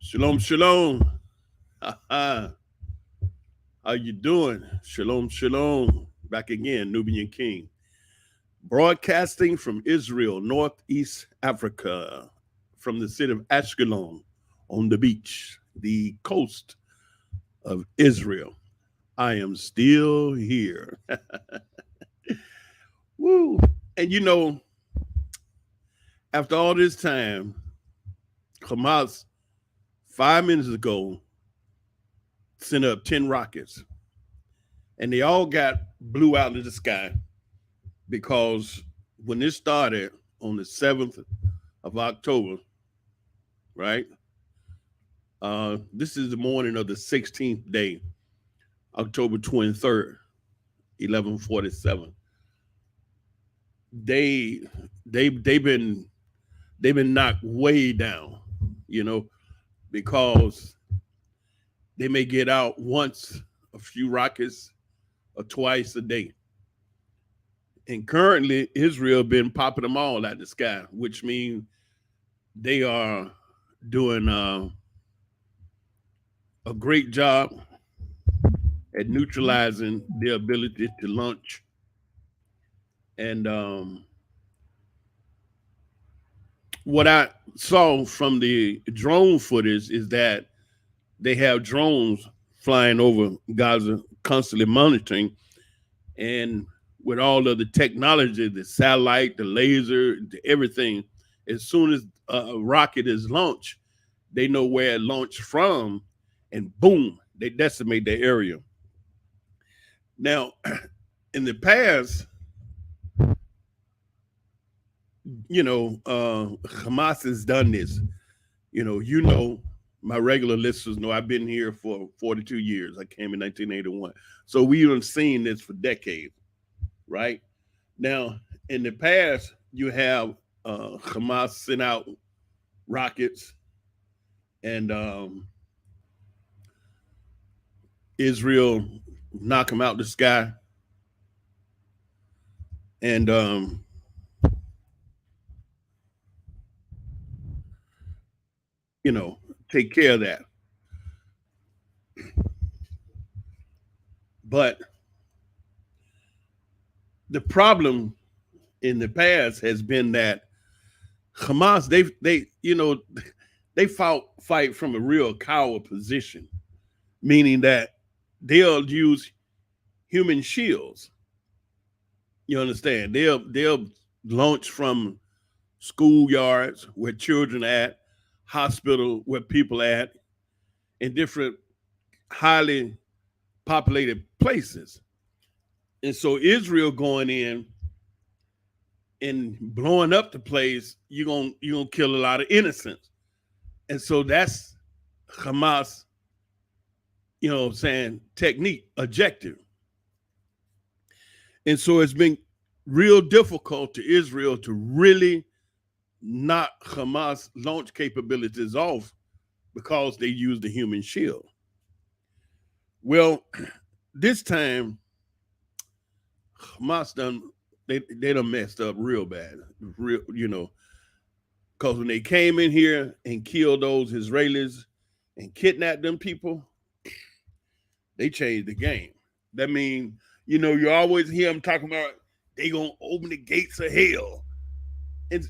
Shalom, shalom. How you doing? Shalom, shalom. Back again, Nubian King. Broadcasting from Israel, Northeast Africa, from the city of Ashkelon on the beach, the coast of Israel. I am still here. Woo. And after all this time, Hamas 5 minutes ago sent up 10 rockets and they all got blew out of the sky because when this started on the 7th of October, right? This is the morning of the 16th day, October 23rd, 1147. They they've been knocked way down, you know, because they may get out once a few rockets or twice a day. And currently, Israel been popping them all out the sky, which means they are doing a great job at neutralizing their ability to launch. And what I saw from the drone footage is that they have drones flying over Gaza, constantly monitoring, and with all of the technology, the satellite, the laser, everything, as soon as a rocket is launched, they know where it launched from, and boom, they decimate the area. Now, in the past, Hamas has done this. My regular listeners know I've been here for 42 years. I came in 1981. So we've seen this for decades, right? Now, in the past, you have Hamas send out rockets and Israel knock them out the sky. And take care of that. But the problem in the past has been that Hamas, they fight from a real coward position, meaning that they'll use human shields. You understand? They'll launch from schoolyards where children at, hospital where people at, in different highly populated places. And so Israel going in and blowing up the place, you're gonna kill a lot of innocents. And so that's Hamas, technique, objective. And so it's been real difficult to Israel to really knock Hamas launch capabilities off because they use the human shield. Well, this time Hamas they done messed up real bad, because when they came in here and killed those Israelis and kidnapped them people, they changed the game. That means, you always hear them talking about they gonna open the gates of hell, and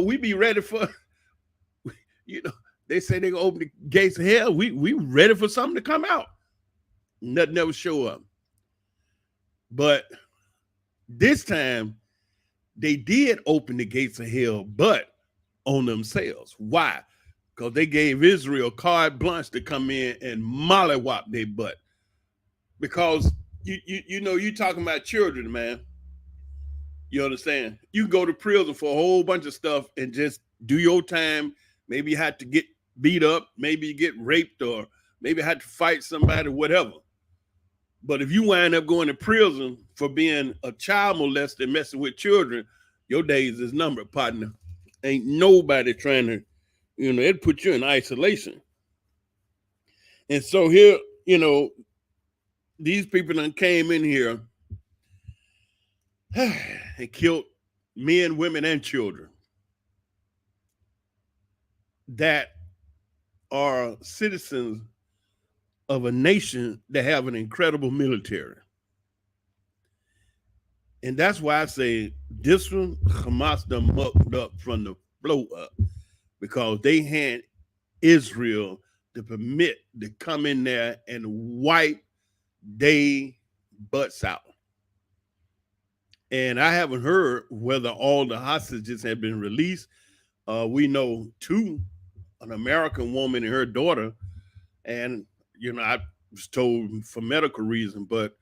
we be ready for, they say they gonna open the gates of hell. We ready for something to come out. Nothing never show up, but this time they did open the gates of hell, but on themselves. Why? Because they gave Israel carte blanche to come in and mollywop their butt. Because you talking about children, man. You understand? You go to prison for a whole bunch of stuff and just do your time. Maybe you had to get beat up, maybe you get raped, or maybe had to fight somebody, whatever. But if you wind up going to prison for being a child molester, messing with children, your days is numbered, partner. Ain't nobody trying to, it put you in isolation. And so here, these people done came in here and killed men, women, and children that are citizens of a nation that have an incredible military. And that's why I say this one, Hamas done mucked up from the flow up because they had Israel the permit to come in there and wipe they butts out. And I haven't heard whether all the hostages have been released. We know two, an American woman and her daughter, and I was told for medical reason, but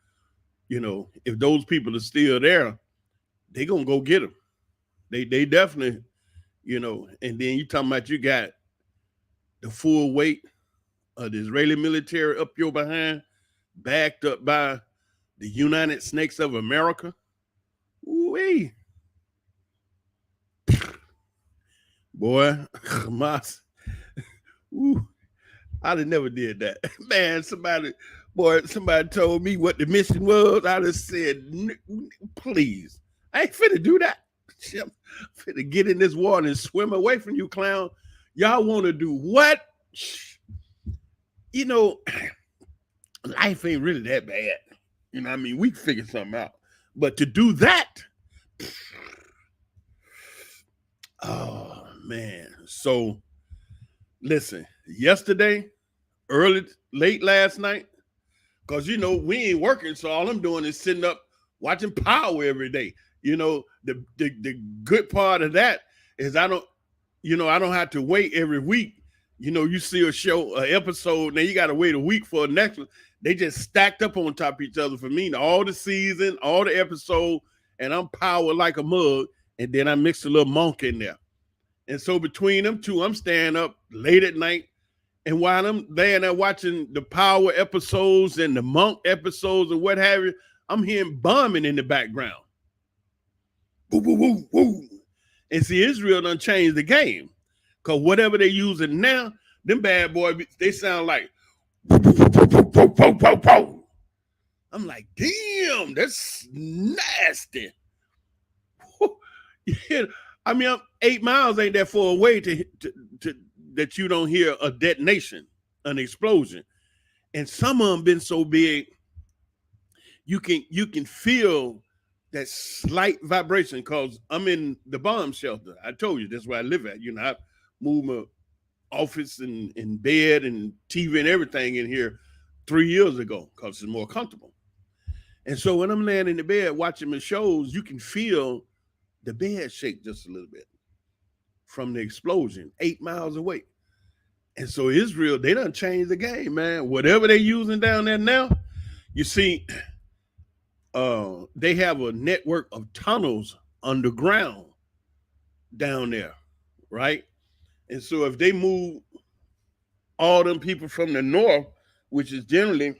if those people are still there, they gonna go get them. They definitely, And then you talking about you got the full weight of the Israeli military up your behind, backed up by the United Snakes of America. Ooh-wee. Boy, Hamas. Ooh, I'd have never did that. Man, somebody told me what the mission was. I just said, please. I ain't finna do that. I'm finna get in this water and swim away from you, clown. Y'all want to do what? Life ain't really that bad. We can figure something out. But to do that, oh man. So listen, yesterday, late last night, because we ain't working, so all I'm doing is sitting up watching Power every day. The good part of that is I don't have to wait every week. You see an episode, now you got to wait a week for the next one. They just stacked up on top of each other for me. All the season, all the episode, and I'm Power like a mug, and then I mix a little Monk in there. And so between them two, I'm staying up late at night. And while I'm laying there watching the Power episodes and the Monk episodes and what have you, I'm hearing bombing in the background. Woo, woo, woo, woo. And see, Israel done changed the game. Because whatever they using now, them bad boys, they sound like, woo, woo, woo, woo, woo, woo, woo, woo. I'm like, damn, that's nasty. I'm 8 miles ain't that far away to that you don't hear a detonation, an explosion. And some of them been so big, you can feel that slight vibration because I'm in the bomb shelter. I told you that's where I live at. I moved my office and bed and TV and everything in here 3 years ago because it's more comfortable. And so when I'm laying in the bed watching my shows, you can feel the bed shake just a little bit from the explosion 8 miles away. And so Israel, they done changed the game, man. Whatever they using down there now, you see, they have a network of tunnels underground down there, right? And so if they move all them people from the north, which is generally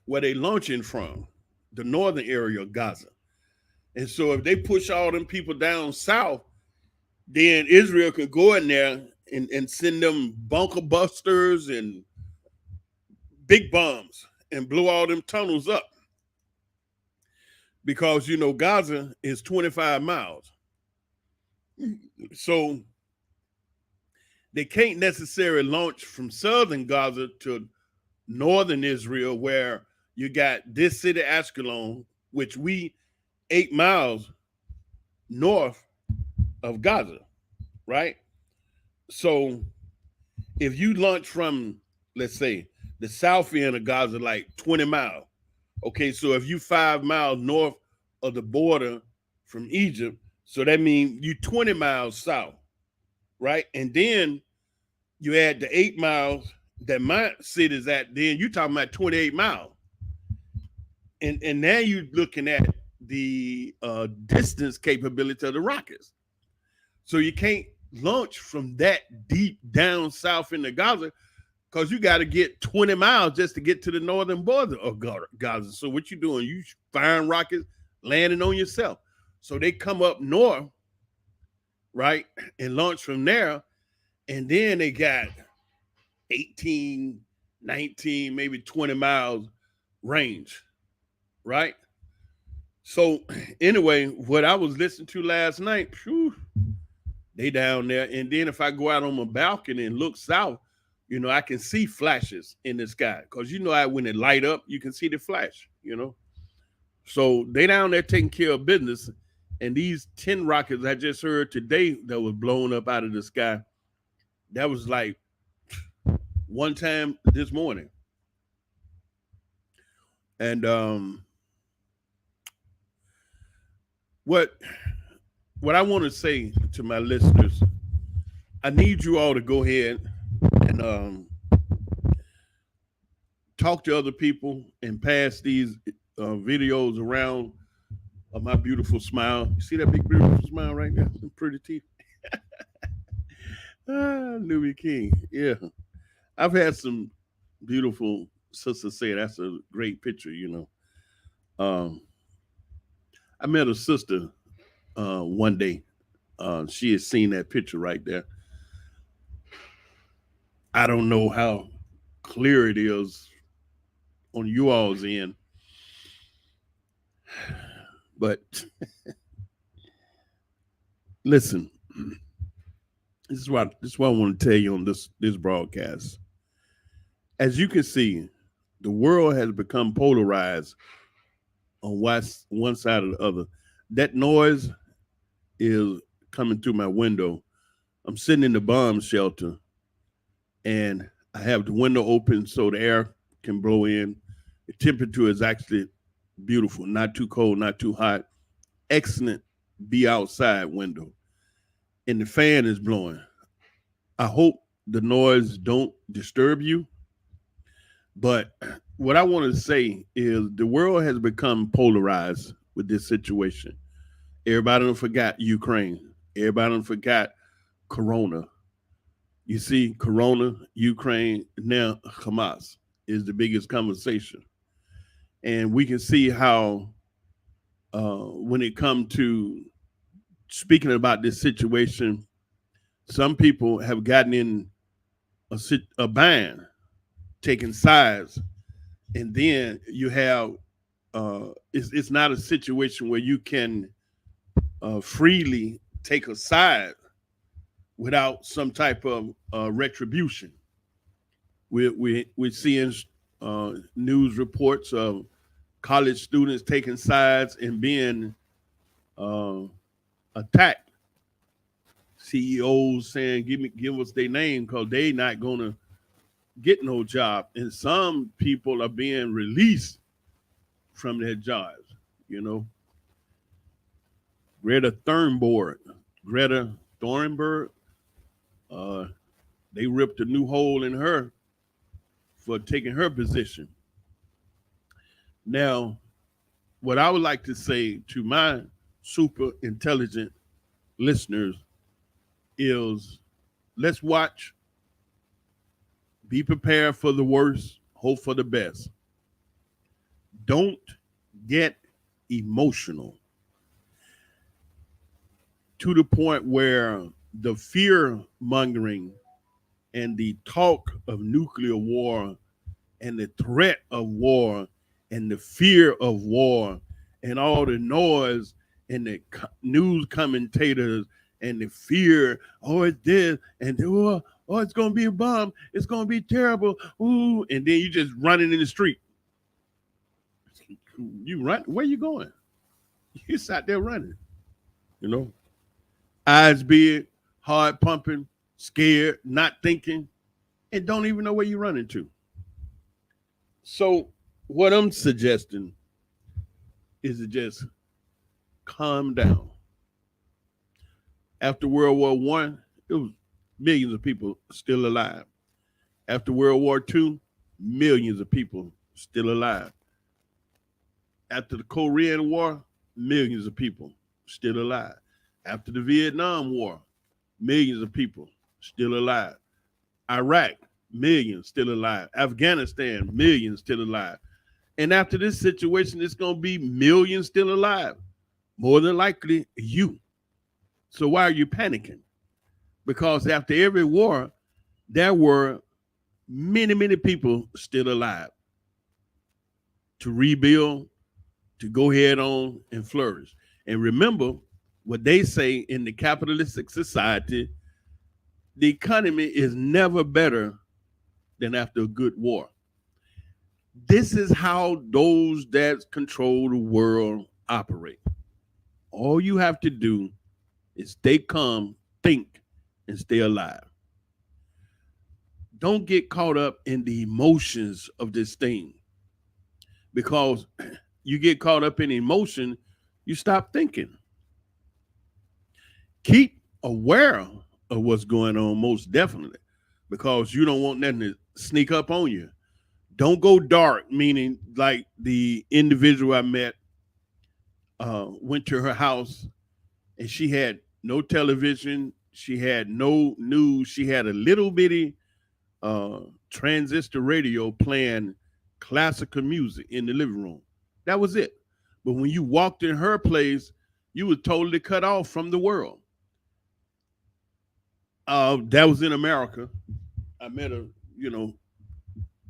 where they launching from, the northern area of Gaza. And so if they push all them people down south, then Israel can go in there and send them bunker busters and big bombs and blow all them tunnels up. Because, Gaza is 25 miles. So they can't necessarily launch from southern Gaza to northern Israel, where you got this city, Ashkelon, which 8 miles north of Gaza, right? So if you launch from, let's say, the south end of Gaza, like 20 miles, okay, so if you 5 miles north of the border from Egypt, so that means you 20 miles south, right? And then you add the 8 miles that my city's at, then you're talking about 28 miles. And now you're looking at the distance capability of the rockets. So you can't launch from that deep down south into Gaza because you got to get 20 miles just to get to the northern border of Gaza. So what you doing? You firing rockets, landing on yourself. So they come up north, right, and launch from there. And then they got 18, 19, maybe 20 miles range, right? So anyway, what I was listening to last night, They down there. And then if I go out on my balcony and look south, I can see flashes in the sky. Because when it light up, you can see the flash. So they down there taking care of business. And these 10 rockets I just heard today that was blown up out of the sky, that was like one time this morning. And what I want to say to my listeners, I need you all to go ahead and talk to other people and pass these videos around of my beautiful smile. You see that big beautiful smile right there? Some pretty teeth. Nubian King. Yeah. I've had some beautiful sisters say that's a great picture. I met a sister one day. She had seen that picture right there. I don't know how clear it is on you all's end, but listen, this is what I want to tell you on this broadcast. As you can see, the world has become polarized on one side or the other. That noise is coming through my window. I'm sitting in the bomb shelter, and I have the window open so the air can blow in. The temperature is actually beautiful, not too cold, not too hot. Excellent be outside window. And the fan is blowing. I hope the noise don't disturb you. But what I want to say is the world has become polarized with this situation. Everybody done forgot Ukraine. Everybody done forgot Corona. You see, Corona, Ukraine, now Hamas is the biggest conversation. And we can see how when it comes to speaking about this situation, some people have gotten in a bind, taking sides, and then you have it's not a situation where you can freely take a side without some type of retribution. We're seeing news reports of college students taking sides and being attacked. CEOs saying, "Give us their name," because they not gonna get no job, and some people are being released from their jobs. Greta Thunberg, they ripped a new hole in her for taking her position. Now, what I would like to say to my super intelligent listeners is let's watch, be prepared for the worst, hope for the best. Don't get emotional to the point where the fear mongering and the talk of nuclear war and the threat of war and the fear of war and all the noise and the news commentators and the fear, it's this, and it's going to be a bomb, it's going to be terrible, ooh, and then you just running in the street. You run, where you going? You sat there running, eyes big, heart pumping, scared, not thinking, and don't even know where you're running to. So what I'm suggesting is to just calm down. After World War I, it was millions of people still alive. After World War II, millions of people still alive. After the Korean War, millions of people still alive. After the Vietnam War, millions of people still alive. Iraq, millions still alive. Afghanistan, millions still alive. And after this situation, it's going to be millions still alive. More than likely, you. So why are you panicking? Because after every war, there were many, many people still alive to rebuild, to go head on and flourish. And remember, What they say in the capitalistic society, the economy is never better than after a good war. This is how those that control the world operate. All you have to do is stay calm, think, and stay alive. Don't get caught up in the emotions of this thing, because you get caught up in emotion, you stop thinking. Keep aware of what's going on, most definitely, because you don't want nothing to sneak up on you. Don't go dark, meaning like the individual I met went to her house and she had no television, she had no news, she had a little bitty uh, transistor radio playing classical music in the living room. That was it. But when you walked in her place, you were totally cut off from the world. That was in America. I met a, you know,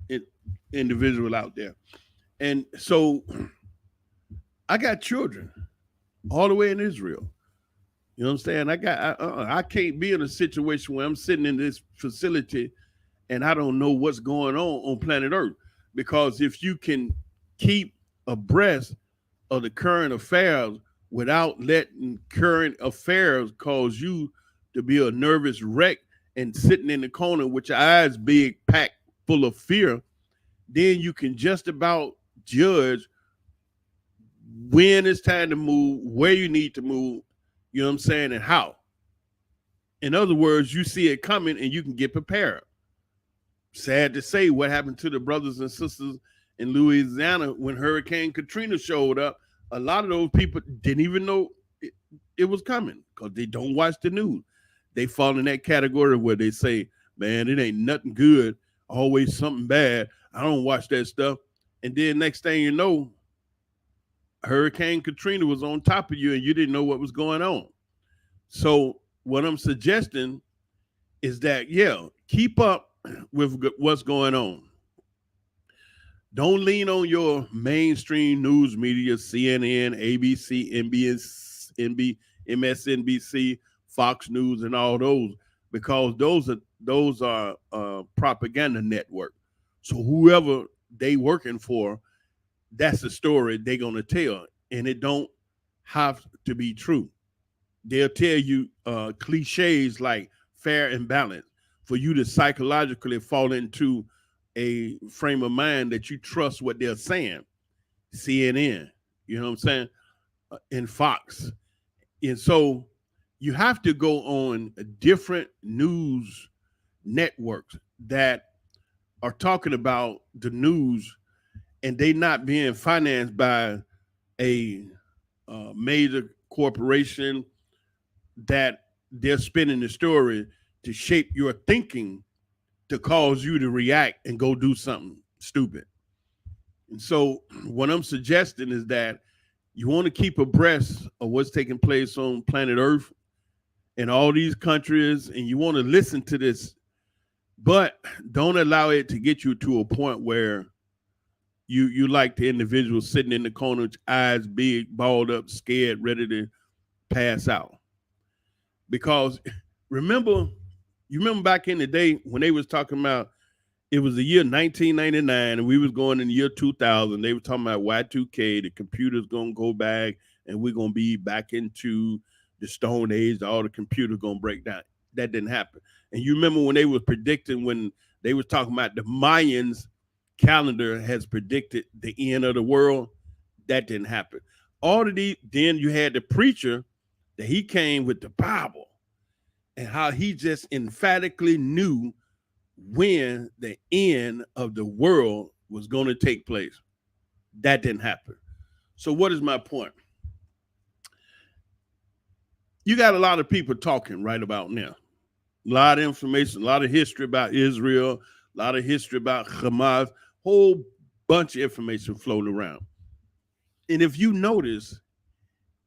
in, individual out there. And so I got children all the way in Israel. You know what I'm saying? I can't be in a situation where I'm sitting in this facility and I don't know what's going on planet Earth. Because if you can keep abreast of the current affairs without letting current affairs cause you to be a nervous wreck and sitting in the corner with your eyes big, packed full of fear, then you can just about judge when it's time to move, where you need to move, you know what I'm saying, and how. In other words, you see it coming and you can get prepared. Sad to say, what happened to the brothers and sisters in Louisiana when Hurricane Katrina showed up, a lot of those people didn't even know it was coming because they don't watch the news. They fall in that category where they say, man, it ain't nothing good, always something bad. I don't watch that stuff. And then next thing you know, Hurricane Katrina was on top of you and you didn't know what was going on. So what I'm suggesting is that, yeah, keep up with what's going on. Don't lean on your mainstream news media, CNN, ABC, MSNBC, Fox News, and all those, because those are propaganda network. So whoever they working for, that's the story they're gonna tell, and it don't have to be true. They'll tell you cliches like fair and balanced for you to psychologically fall into a frame of mind that you trust what they're saying. CNN, you know what I'm saying, and Fox, and so you have to go on different news networks that are talking about the news, and they not being financed by a major corporation that they're spinning the story to shape your thinking to cause you to react and go do something stupid. And so what I'm suggesting is that you want to keep abreast of what's taking place on planet Earth in all these countries, and you want to listen to this, but don't allow it to get you to a point where you like the individual sitting in the corner, eyes big, balled up, scared, ready to pass out. Because remember, you remember back in the day when they was talking about it was the year 1999 and we was going in the year 2000. They were talking about Y2K, the computer's going to go back and we're going to be back into the Stone Age, all the computers going to break down. That didn't happen. And you remember when they was predicting, when they was talking about the Mayans calendar has predicted the end of the world, that didn't happen. All of these, then you had the preacher that he came with the Bible and how he just emphatically knew when the end of the world was going to take place. That didn't happen. So what is my point? You got a lot of people talking right about now. A lot of information, a lot of history about Israel, a lot of history about Hamas, whole bunch of information floating around. And if you notice,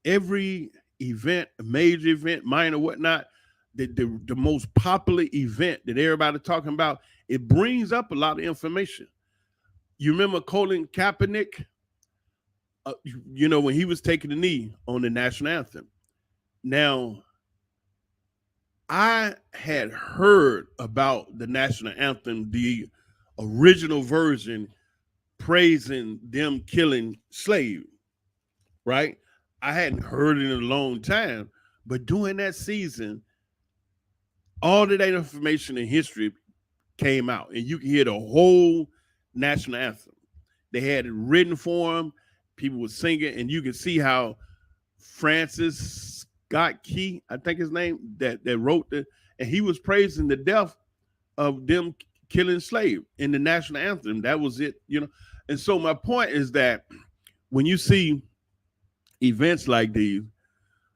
every event, major event, minor, whatnot, the most popular event that everybody talking about, it brings up a lot of information. You remember Colin Kaepernick, when he was taking the knee on the national anthem. Now, I had heard about the national anthem, the original version, praising them killing slaves, right? I hadn't heard it in a long time, but during that season, all of that information and history came out, and you can hear the whole national anthem. They had it written for them. People were singing, and you can see how Francis Scott Key, I think his name, that wrote the, and he was praising the death of them killing slaves in the national anthem. That was it. And so my point is that when you see events like these,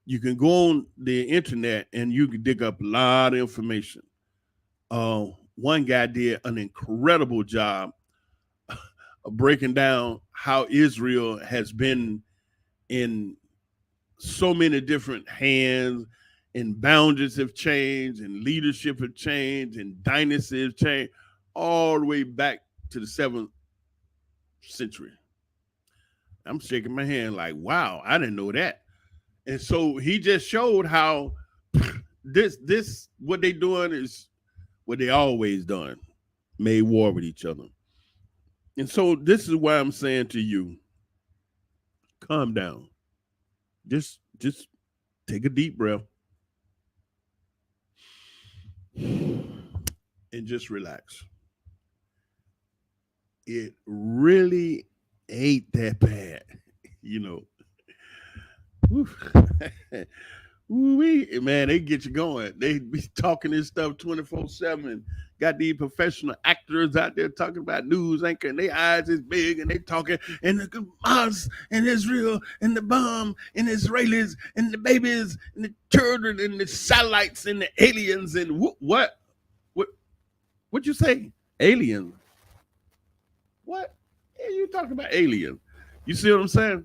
you can go on the internet and you can dig up a lot of information. One guy did an incredible job of breaking down how Israel has been in so many different hands, and boundaries have changed, and leadership have changed, and dynasties have changed, all the way back to the 7th century. I'm shaking my hand like, wow, I didn't know that. And so he just showed how this what they doing is what they always done, made war with each other. And so this is why I'm saying to you, calm down. Just take a deep breath and just relax. It really ain't that bad, you know. Man, they get you going. They be talking this stuff 24/7. Got these professional actors out there talking about news anchor, and their eyes is big, and they talking, and the Hamas and Israel and the bomb and the Israelis and the babies and the children and the satellites and the aliens and what what you say? Aliens? What? Yeah, you talking about aliens? You see what I'm saying?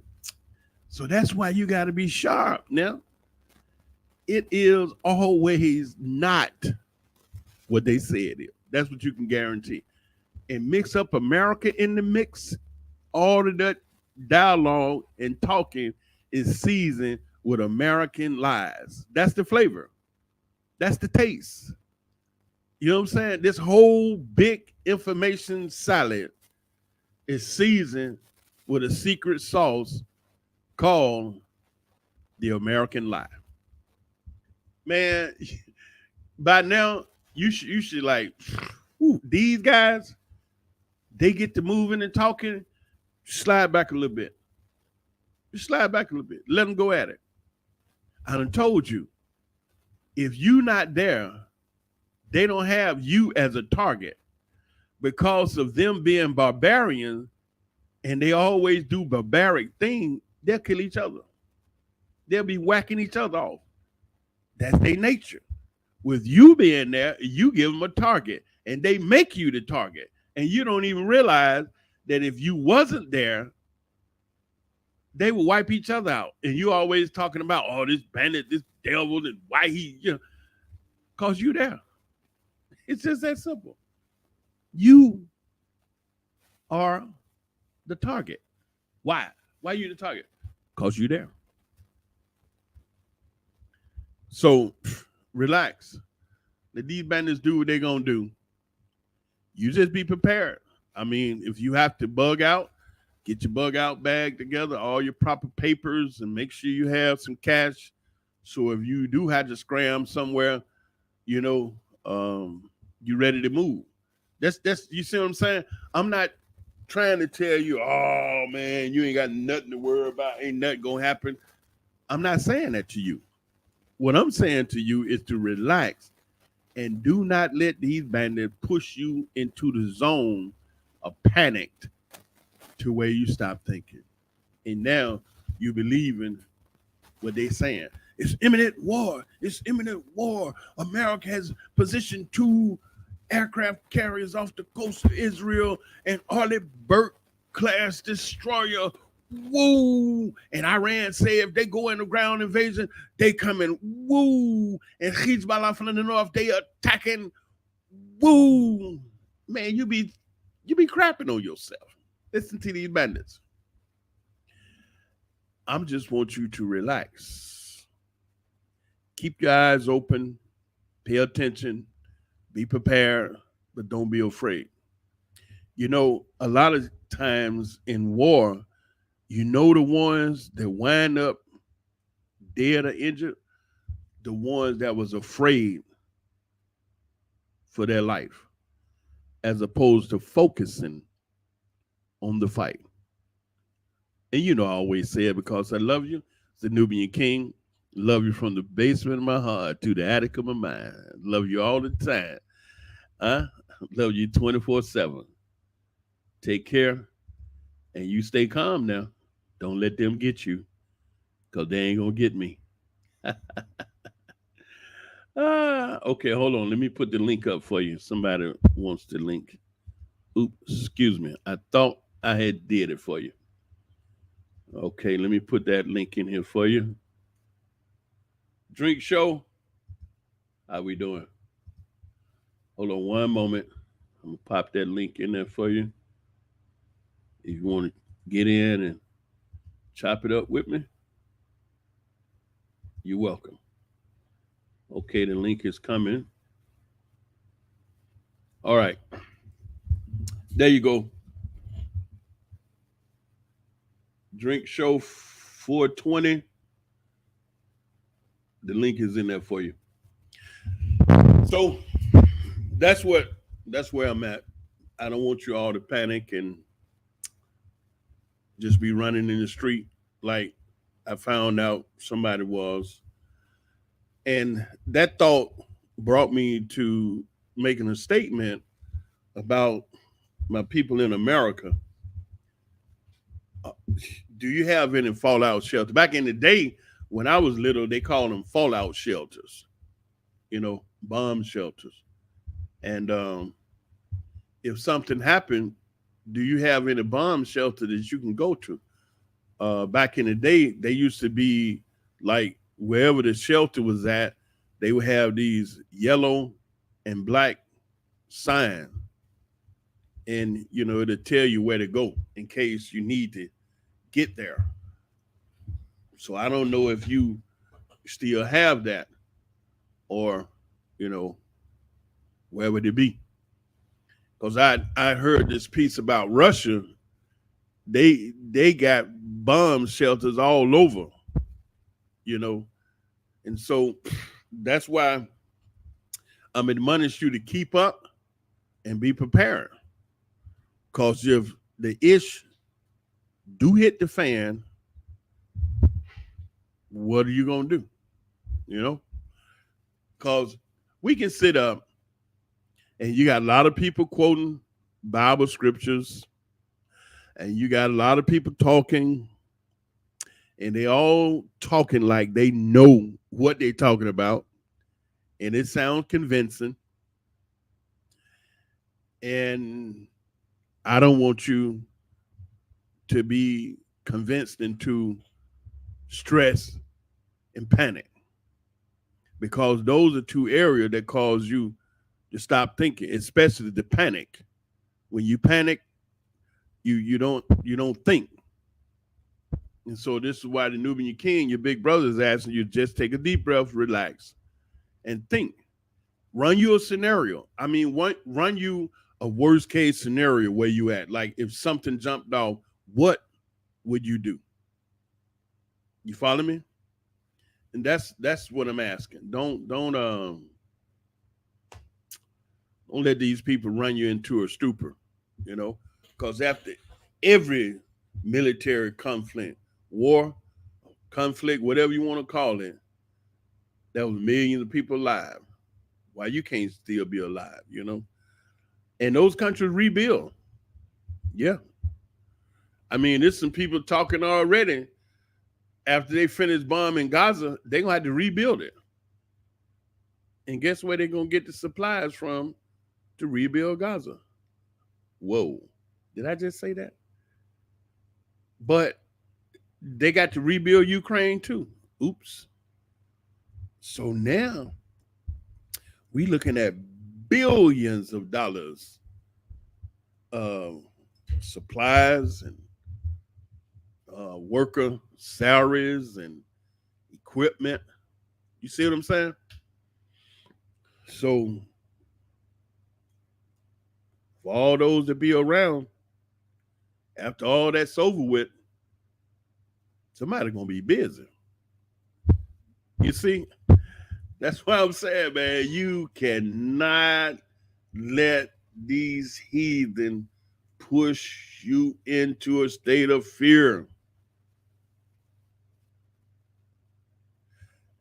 So that's why you got to be sharp now. It is always not what they say it is. That's what you can guarantee. And mix up America in the mix, all of that dialogue and talking is seasoned with American lies. That's the flavor. That's the taste. You know what I'm saying? This whole big information salad is seasoned with a secret sauce called the American lie. Man, by now you should like, these guys, they get to moving and talking. Slide back a little bit. Just slide back a little bit. Let them go at it. I done told you, if you not there, they don't have you as a target because of them being barbarians, and they always do barbaric things. They'll kill each other. They'll be whacking each other off. That's their nature. With you being there, you give them a target, and they make you the target, and you don't even realize that if you wasn't there, they would wipe each other out. And you always talking about, oh, this bandit, this devil, and why cause you there. It's just that simple. You are the target. Why? Why are you the target? Cause you there. So relax. Let these bandits do what they're gonna do. You just be prepared. I mean, if you have to bug out, get your bug out bag together, all your proper papers, and make sure you have some cash. So if you do have to scram somewhere, you know, you ready to move. That's you see what I'm saying? I'm not trying to tell you, oh man, you ain't got nothing to worry about, ain't nothing gonna happen. I'm not saying that to you. What I'm saying to you is to relax and do not let these bandits push you into the zone of panic to where you stop thinking. And now you believe in what they're saying. It's imminent war. It's imminent war. America has positioned 2 aircraft carriers off the coast of Israel and Arleigh Burke class destroyer. Woo! And Iran say if they go into ground invasion, they coming. Woo! And Hezbollah from the north, they attacking. Woo! Man, you be crapping on yourself. Listen to these bandits. I'm just want you to relax Keep your eyes open, pay attention, be prepared, but don't be afraid. You know, a lot of times in war, you know the ones that wind up dead or injured, the ones that was afraid for their life, as opposed to focusing on the fight. And you know, I always say it because I love you. It's the Nubian King. Love you from the basement of my heart to the attic of my mind. Love you all the time. Huh? Love you 24/7. Take care and you stay calm now. Don't let them get you because they ain't going to get me. Okay, hold on. Let me put the link up for you. Somebody wants the link. Oops, excuse me. I thought I had did it for you. Okay, let me put that link in here for you. Drink show. How we doing? Hold on one moment. I'm gonna pop that link in there for you. If you want to get in and chop it up with me, you're welcome. Okay, the link is coming. All right, there you go. Drink show 420. The link is in there for you. So that's what that's where I'm at. I don't want you all to panic and just be running in the street like I found out somebody was. And that thought brought me to making a statement about my people in America. Uh, Do you have any fallout shelter? Back in the day, when I was little, they called them fallout shelters, bomb shelters. And if something happened, do you have any bomb shelter that you can go to? Back in the day, they used to be like wherever the shelter was at, they would have these yellow and black signs, and it'll tell you where to go in case you need to get there. So I don't know if you still have that, or you know where would it be? Because I heard this piece about Russia. They got bomb shelters all over, you know, and so that's why I'm admonishing you to keep up and be prepared. Because if the ish do hit the fan, what are you gonna do? You know, because we can sit up and you got a lot of people quoting Bible scriptures, and you got a lot of people talking, and they all talking like they know what they're talking about, and it sounds convincing. And I don't want you to be convinced into stress and panic, because those are two areas that cause you to stop thinking, especially the panic. When you panic, you don't think. And so this is why the Nubian King, your big brother, is asking you just take a deep breath, relax, and think. Run you a scenario. I mean, run you a worst case scenario where you at. Like if something jumped off, what would you do? You follow me? And that's what I'm asking. Don't let these people run you into a stupor, because after every military conflict, war, conflict, whatever you want to call it, there was millions of people alive. Why you can't still be alive? And those countries rebuild. Yeah. I mean, there's some people talking already. After they finish bombing Gaza, they're gonna have to rebuild it. And guess where they're gonna get the supplies from to rebuild Gaza? Whoa. Did I just say that? But they got to rebuild Ukraine too. Oops. So now we looking at billions of dollars of supplies and worker salaries and equipment. You see what I'm saying? So for all those that be around, after all that's over with, somebody gonna be busy. You see? That's what I'm saying, man. You cannot let these heathen push you into a state of fear.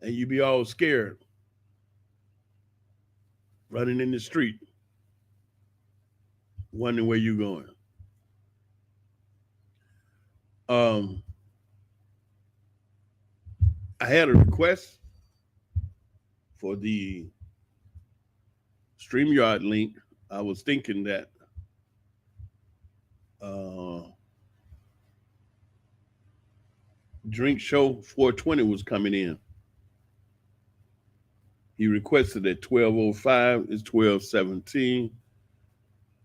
And you be all scared running in the street, wondering where you going. Um, I had a request for the StreamYard link. I was thinking that uh, Drink Show 420 was coming in. He requested at 12:05. It's 12:17.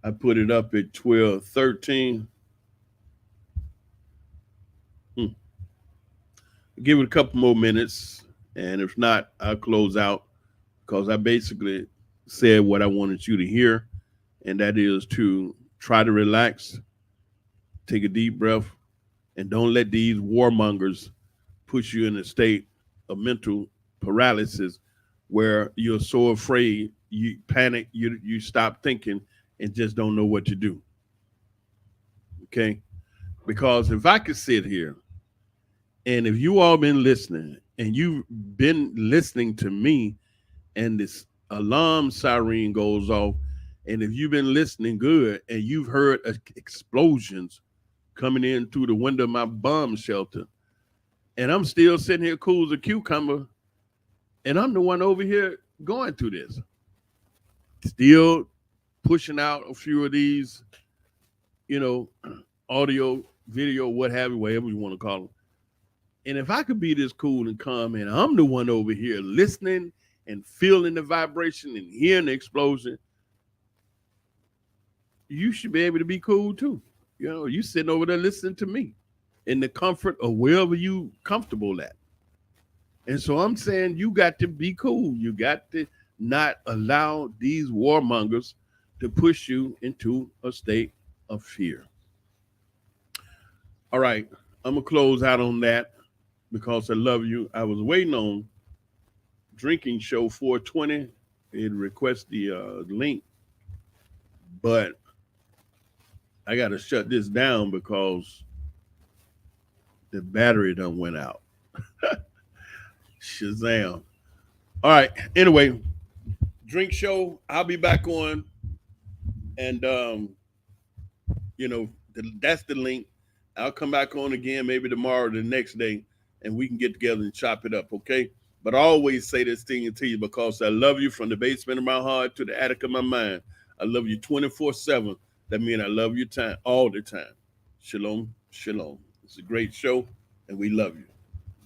I put it up at 12:13. Give it a couple more minutes, and if not, I'll close out because I basically said what I wanted you to hear, and that is to try to relax, take a deep breath, and don't let these warmongers push you in a state of mental paralysis where you're so afraid, you panic, you stop thinking, and just don't know what to do. Okay? Because if I could sit here and if you all been listening and you've been listening to me and this alarm siren goes off, and if you've been listening good and you've heard explosions coming in through the window of my bomb shelter, and I'm still sitting here cool as a cucumber, and I'm the one over here going through this, still pushing out a few of these, you know, audio, video, what have you, whatever you want to call them. And if I could be this cool and calm, and I'm the one over here listening and feeling the vibration and hearing the explosion, you should be able to be cool too. You know, you sitting over there listening to me in the comfort of wherever you comfortable at. And so I'm saying you got to be cool. You got to not allow these warmongers to push you into a state of fear. All right, I'm gonna close out on that because I love you. I was waiting on Drinking Show 420. It requests the link, but I got to shut this down because the battery done went out. Shazam. All right. Anyway, Drink Show. I'll be back on, and that's the link. I'll come back on again maybe tomorrow or the next day, and we can get together and chop it up. Okay. But I always say this thing to you because I love you from the basement of my heart to the attic of my mind. I love you 24/7. That means I love your time all the time. Shalom, shalom. It's a great show, and we love you.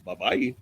Bye bye.